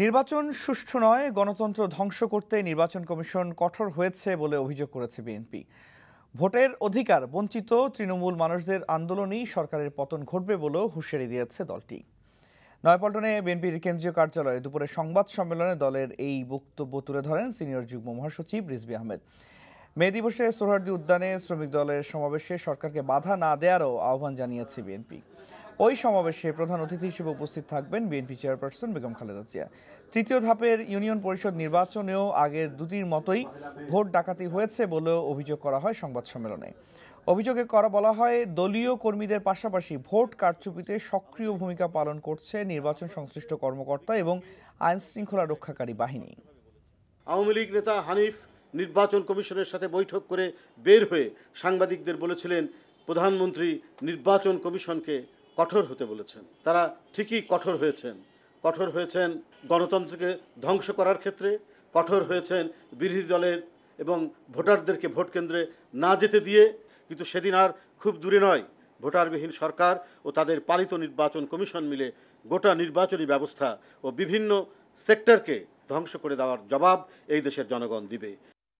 নির্বাচন সুষ্ঠু নয়, গণতন্ত্র ধ্বংস করতে নির্বাচন কমিশন কঠোর হয়েছে বলে অভিযোগ করেছে বিএনপি। ভোটের অধিকার বঞ্চিত তৃণমূল মানুষদের আন্দোলনেই সরকারের পতন ঘটবে বলেও হুঁশিয়ারি দিয়েছে দলটি। নয়াপল্টনে বিএনপির কেন্দ্রীয় কার্যালয়ে দুপুরে সংবাদ সম্মেলনে দলের এই বক্তব্য তুলে ধরেন সিনিয়র যুগ্ম মহাসচিব রিজভী আহমেদ। মে দিবসে সোহরাওয়ার্দী উদ্যানে শ্রমিক দলের সমাবেশে সরকারকে বাধা না দেওয়ারও আহ্বান জানিয়েছে বিএনপি। ওই সমাবেশে প্রধান অতিথি হিসেবে উপস্থিত থাকবেন বিএনপি চেয়ারপারসন বেগম খালেদা জিয়া। তৃতীয় ধাপের ইউনিয়ন পরিষদ নির্বাচনেও আগের দুটির মতোই ভোট ডাকাতি হয়েছে বলেও অভিযোগ করা হয় সংবাদ সম্মেলনে। অভিযোগে বলা হয়, দলীয় কর্মীদের পাশাপাশি ভোট কারচুপিতে সক্রিয় ভূমিকা পালন করছে নির্বাচন সংশ্লিষ্ট কর্মকর্তা এবং আইন শৃঙ্খলা রক্ষাকারী বাহিনী। আওয়ামী লীগ নেতা হানিফ নির্বাচন কমিশনের সাথে বৈঠক করে বের হয়ে সাংবাদিকদের বলেছিলেন প্রধানমন্ত্রী নির্বাচন কমিশনকে কঠোর হতে বলেছেন। তারা ঠিকই কঠোর হয়েছেন গণতন্ত্রকে ধ্বংস করার ক্ষেত্রে, কঠোর হয়েছেন বিরোধী দলের এবং ভোটারদেরকে ভোট কেন্দ্রে না যেতে দিয়ে। কিন্তু সেদিন আর খুব দূরে নয়, ভোটারবিহীন সরকার ও তাদের পালিত নির্বাচন কমিশন মিলে গোটা নির্বাচনী ব্যবস্থা ও বিভিন্ন সেক্টরকে ধ্বংস করে দেওয়ার জবাব এই দেশের জনগণ দিবে।